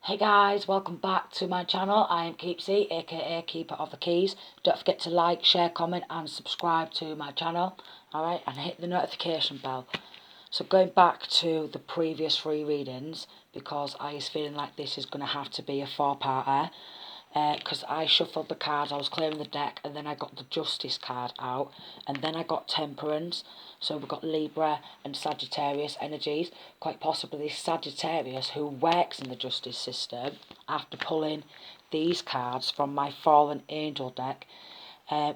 Hey guys, welcome back to my channel. I am Keepsy, aka Keeper of the Keys. Don't forget to like, share, comment and subscribe to my channel. Alright, and hit the notification bell. So going back to the previous 3 readings, because I was feeling like this is going to have to be a 4-parter. Because I shuffled the cards, I was clearing the deck, and then I got the Justice card out, and then I got Temperance. So we've got Libra and Sagittarius energies. Quite possibly Sagittarius, who works in the Justice system, after pulling these cards from my Fallen Angel deck,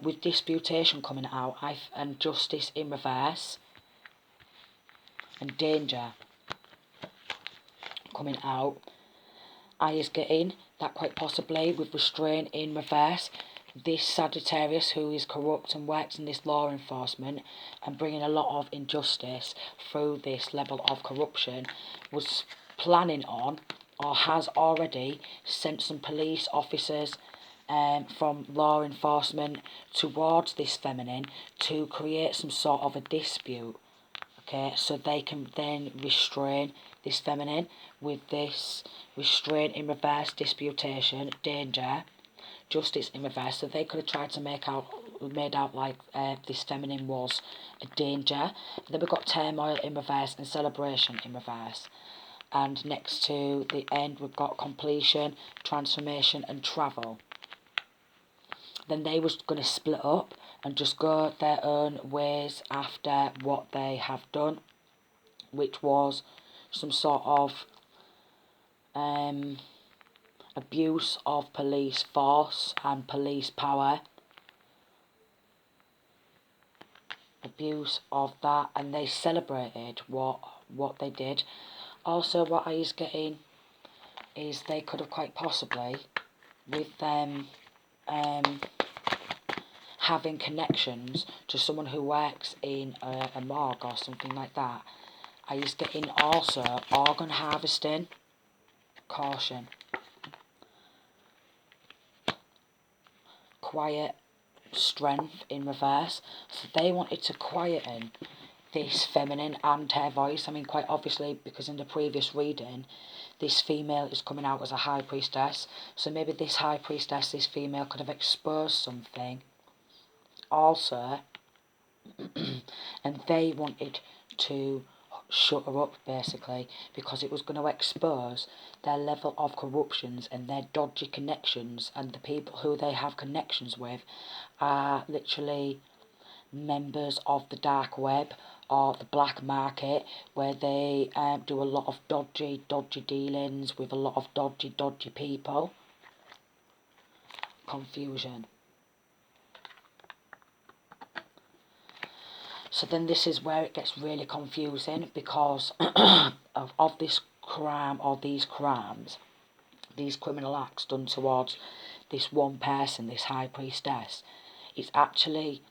with Disputation coming out, and Justice in reverse, and Danger coming out. I is getting that quite possibly with Restraint in reverse, this Sagittarius who is corrupt and works in this law enforcement and bringing a lot of injustice through this level of corruption, was planning on or has already sent some police officers from law enforcement towards this feminine to create some sort of a dispute. Okay, so they can then restrain this feminine with this Restraint in reverse, Disputation, Danger, Justice in reverse. So they could have tried to made out like this feminine was a danger. And then we've got Turmoil in reverse and Celebration in reverse. And next to the end we've got Completion, Transformation and Travel. Then they was going to split up and just go their own ways after what they have done, which was some sort of abuse of police force and police power. Abuse of that, and they celebrated what they did. Also, what I is getting is they could have quite possibly, with them having connections to someone who works in a morgue or something like that. I is getting also organ harvesting. Caution. Quiet strength in reverse. So they wanted to quieten this feminine and her voice. I mean, quite obviously, because in the previous reading, this female is coming out as a high priestess. So maybe this high priestess, this female, could have exposed something also, and they wanted to shut her up basically, because it was going to expose their level of corruptions and their dodgy connections, and the people who they have connections with are literally members of the dark web or the black market, where they do a lot of dodgy dealings with a lot of dodgy people. Confusion. So then this is where it gets really confusing, because of this crime or these crimes, these criminal acts done towards this one person, this high priestess. It's actually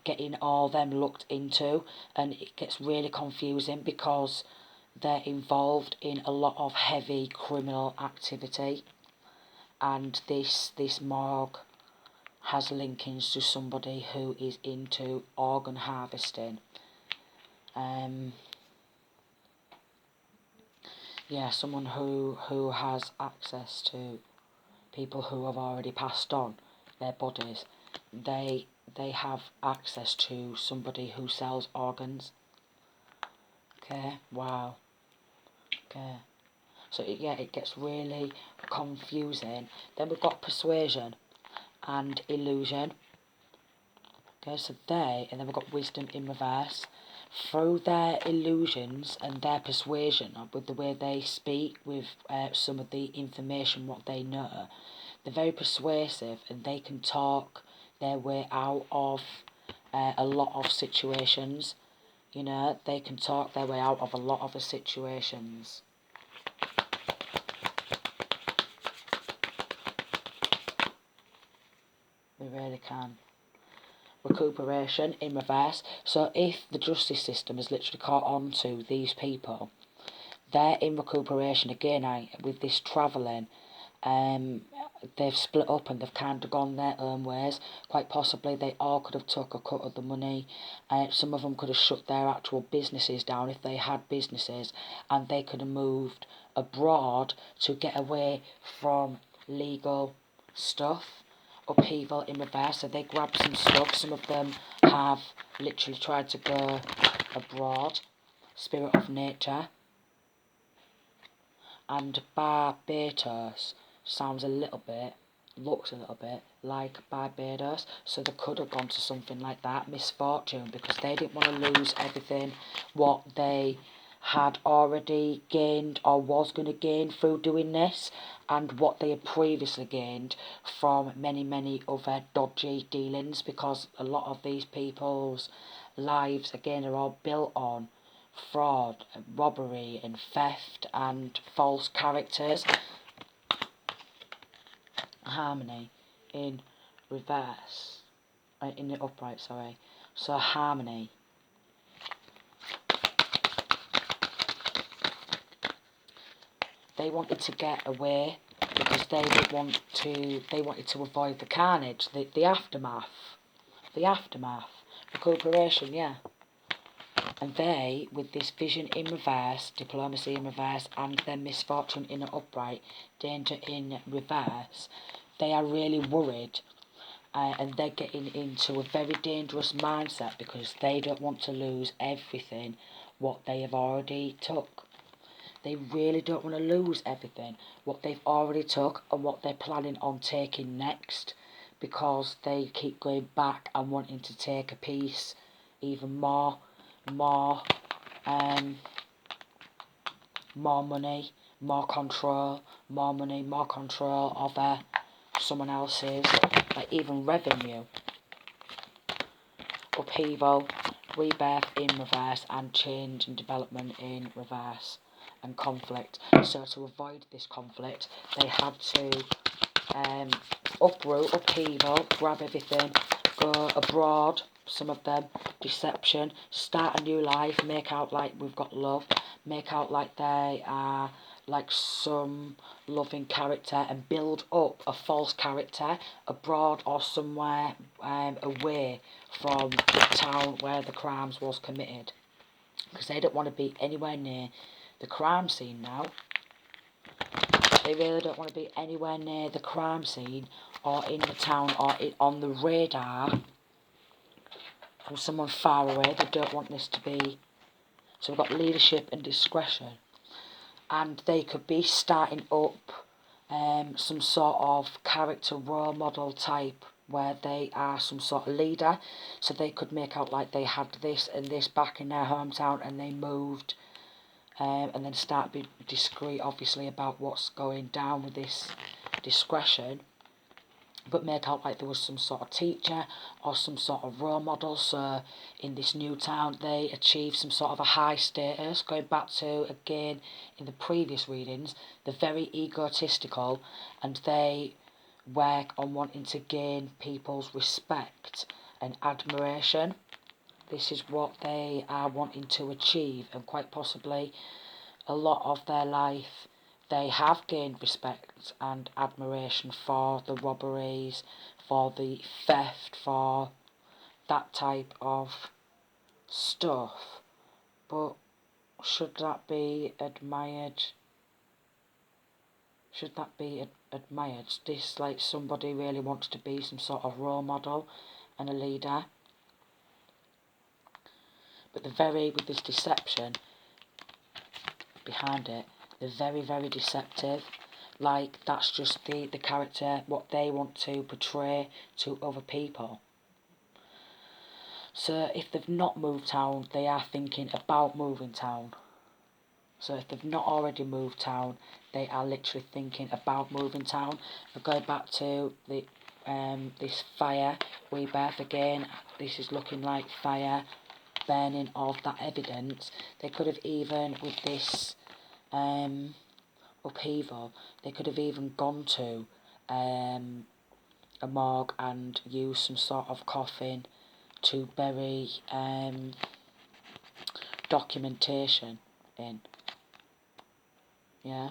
getting all them looked into, and it gets really confusing because they're involved in a lot of heavy criminal activity, and this morgue has linkings to somebody who is into organ harvesting. Yeah, someone who has access to people who have already passed on, their bodies. They have access to somebody who sells organs. Okay, wow. Okay. So yeah, it gets really confusing. Then we've got Persuasion and Illusion. Okay, so and then we've got Wisdom in reverse. Through their illusions and their persuasion, with the way they speak, with some of the information, what they know, they're very persuasive, and they can talk their way out of a lot of situations. You know, they can talk their way out of a lot of the situations. They really can. Recuperation in reverse. So if the justice system has literally caught on to these people, they're in recuperation again. With this travelling, they've split up and they've kind of gone their own ways. Quite possibly they all could have took a cut of the money. Some of them could have shut their actual businesses down if they had businesses, and they could have moved abroad to get away from legal stuff. Upheaval in reverse, so they grab some stuff. Some of them have literally tried to go abroad. Spirit of nature. And Barbados sounds a little bit, looks a little bit like Barbados, so they could have gone to something like that. Misfortune, because they didn't want to lose everything what they had already gained or was going to gain through doing this, and what they had previously gained from many other dodgy dealings, because a lot of these people's lives again are all built on fraud and robbery and theft and false characters. Harmony in reverse, in the upright, sorry. So harmony. They wanted to get away because they wanted to avoid the carnage, the aftermath. The aftermath. Recuperation, yeah. And they, with this vision in reverse, diplomacy in reverse, and their misfortune in the upright, danger in reverse, they are really worried. And they're getting into a very dangerous mindset because they don't want to lose everything what they have already took. They really don't want to lose everything what they've already took and what they're planning on taking next, because they keep going back and wanting to take a piece even more money, more control, more money, more control over someone else's, like even revenue. Upheaval, rebirth in reverse, and change and development in reverse, and conflict. So to avoid this conflict, they had to uproot, upheaval, grab everything, go abroad, some of them, deception, start a new life, make out like we've got love, make out like they are like some loving character, and build up a false character abroad or somewhere away from the town where the crimes was committed, because they don't want to be anywhere near the crime scene now. They really don't want to be anywhere near the crime scene or in the town or on the radar from someone far away. They don't want this to be. So we've got leadership and discretion. And they could be starting up some sort of character role model type where they are some sort of leader. So they could make out like they had this and this back in their hometown and they moved. And then start being discreet, obviously, about what's going down with this discretion, but make out like there was some sort of teacher or some sort of role model. So in this new town, they achieve some sort of a high status. Going back to, again, in the previous readings, they're very egotistical, and they work on wanting to gain people's respect and admiration. This is what they are wanting to achieve, and quite possibly a lot of their life they have gained respect and admiration for the robberies, for the theft, for that type of stuff. But should that be admired? Should that be admired? This, like, somebody really wants to be some sort of role model and a leader. But with this deception behind it, they're very deceptive. Like, that's just the character, what they want to portray to other people. So if they've not moved town, they are thinking about moving town. So if they've not already moved town, they are literally thinking about moving town. But going back to the this fire rebirth again, this is looking like fire burning of that evidence. They could have even, with this upheaval, they could have even gone to a morgue and used some sort of coffin to bury documentation in. Yeah.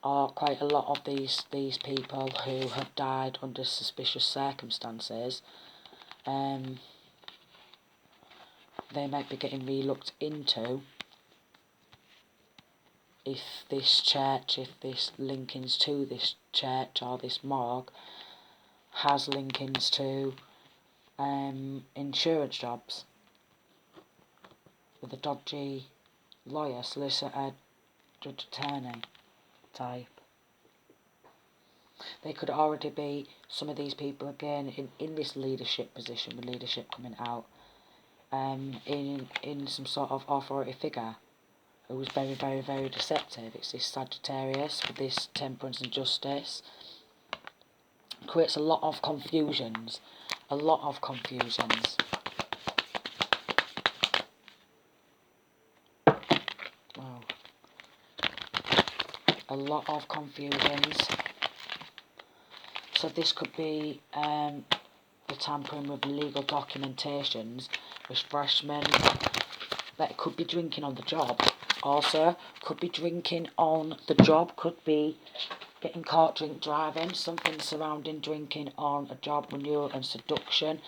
Or quite a lot of these people who have died under suspicious circumstances, they might be getting re-looked into if this linkings to this church or this morgue has linkings to insurance jobs with a dodgy lawyer, solicitor, judge attorney type. They could already be, some of these people again, in this leadership position, with leadership coming out, in some sort of authority figure who was very, very, very deceptive. It's this Sagittarius with this temperance and justice. Creates a lot of confusions. A lot of confusions. Wow. A lot of confusions. So this could be the tampering with legal documentations, refreshment, that it could be drinking on the job. Also, could be drinking on the job, could be getting caught drink driving, something surrounding drinking on a job, renewal and seduction,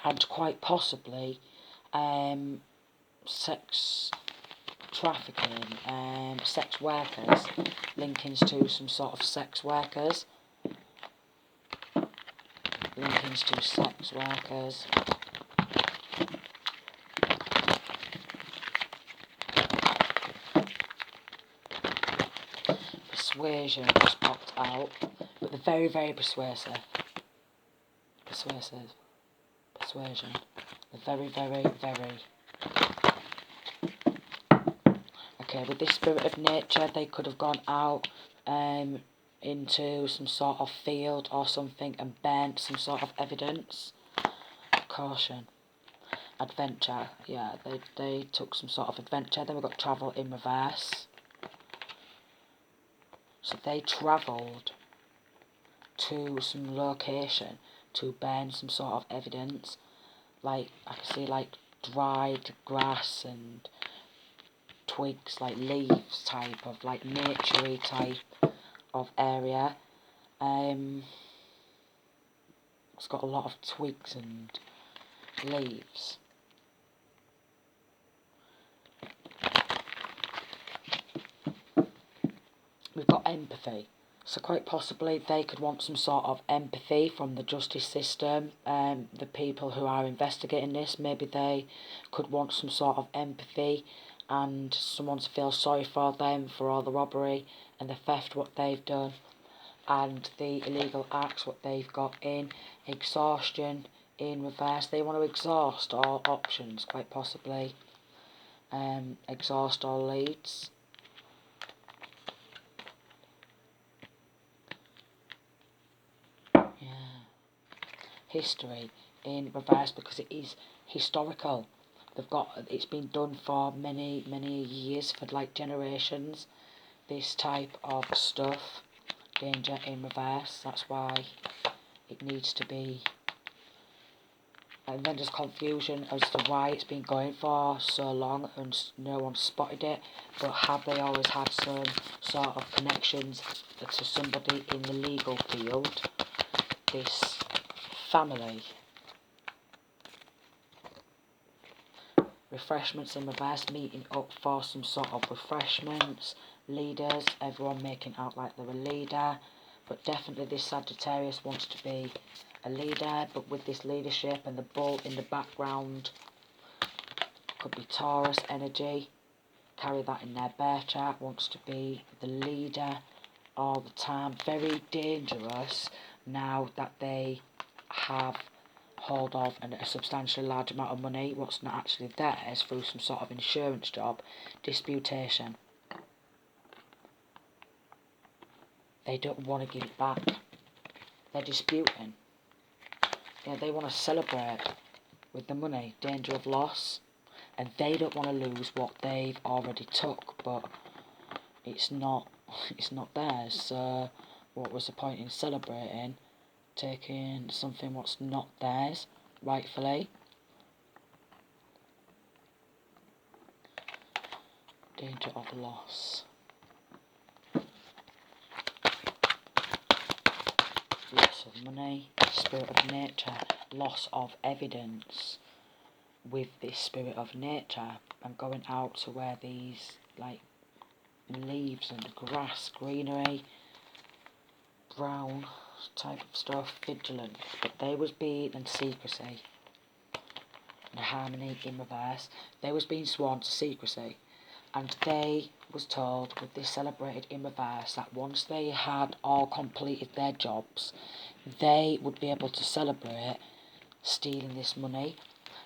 and quite possibly sex trafficking, sex workers, linkings to some sort of sex workers. Linkings to sex workers. Persuasion just popped out, but they're very, very persuasive. Persuasive. Persuasion. They're very, very, very. Okay, with this spirit of nature, they could have gone out into some sort of field or something and burnt some sort of evidence. Caution. Adventure. Yeah, they took some sort of adventure. Then we've got travel in reverse. So they travelled to some location to burn some sort of evidence. Like, I can see like dried grass and twigs, like leaves type of, like naturey type of area. It's got a lot of twigs and leaves. We've got empathy. So quite possibly they could want some sort of empathy from the justice system. The people who are investigating this, maybe they could want some sort of empathy and someone to feel sorry for them for all the robbery and the theft what they've done and the illegal acts what they've got in. Exhaustion in reverse. They want to exhaust all options, quite possibly. Exhaust all leads. History in reverse because it is historical. It's been done for many years, for like generations, this type of stuff. Danger in reverse, that's why it needs to be. And then there's confusion as to why it's been going for so long and no one spotted it, but have they always had some sort of connections to somebody in the legal field? This family. Refreshments in reverse, meeting up for some sort of refreshments. Leaders, everyone making out like they're a leader, but definitely this Sagittarius wants to be a leader, but with this leadership and the bull in the background, could be Taurus energy, carry that in their birth chart, wants to be the leader all the time. Very dangerous now that they have hold of a substantially large amount of money, what's not actually theirs, through some sort of insurance job. Disputation. They don't want to give it back. They're disputing. Yeah, they want to celebrate with the money. Danger of loss. And they don't want to lose what they've already took, but it's not theirs. So what was the point in celebrating taking something what's not theirs rightfully? Danger of loss. Loss of money. Spirit of nature. Loss of evidence. With this spirit of nature, I'm going out to where these like leaves and grass, greenery, brown type of stuff, vigilant, but they was being in secrecy and harmony in reverse. They was being sworn to secrecy, and they was told with this celebrated in reverse that once they had all completed their jobs, they would be able to celebrate stealing this money.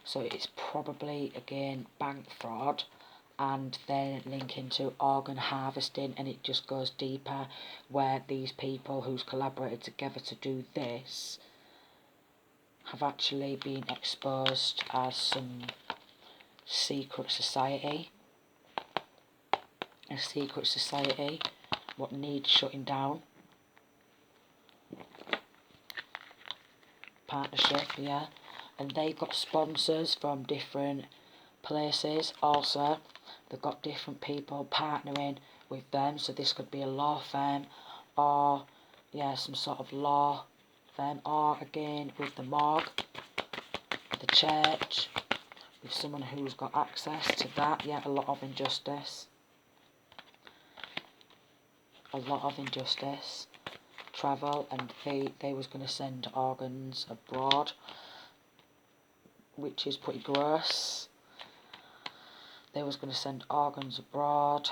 So it's probably again bank fraud, and then link into organ harvesting, and it just goes deeper, where these people who's collaborated together to do this have actually been exposed as some secret society, a secret society what needs shutting down. Partnership, yeah, and they've got sponsors from different places also. They've got different people partnering with them, so this could be a law firm, or yeah, some sort of law firm, or again with the morgue, the church, with someone who's got access to that. Yeah, a lot of injustice, travel, and they was going to send organs abroad, which is pretty gross. They was going to send organs abroad,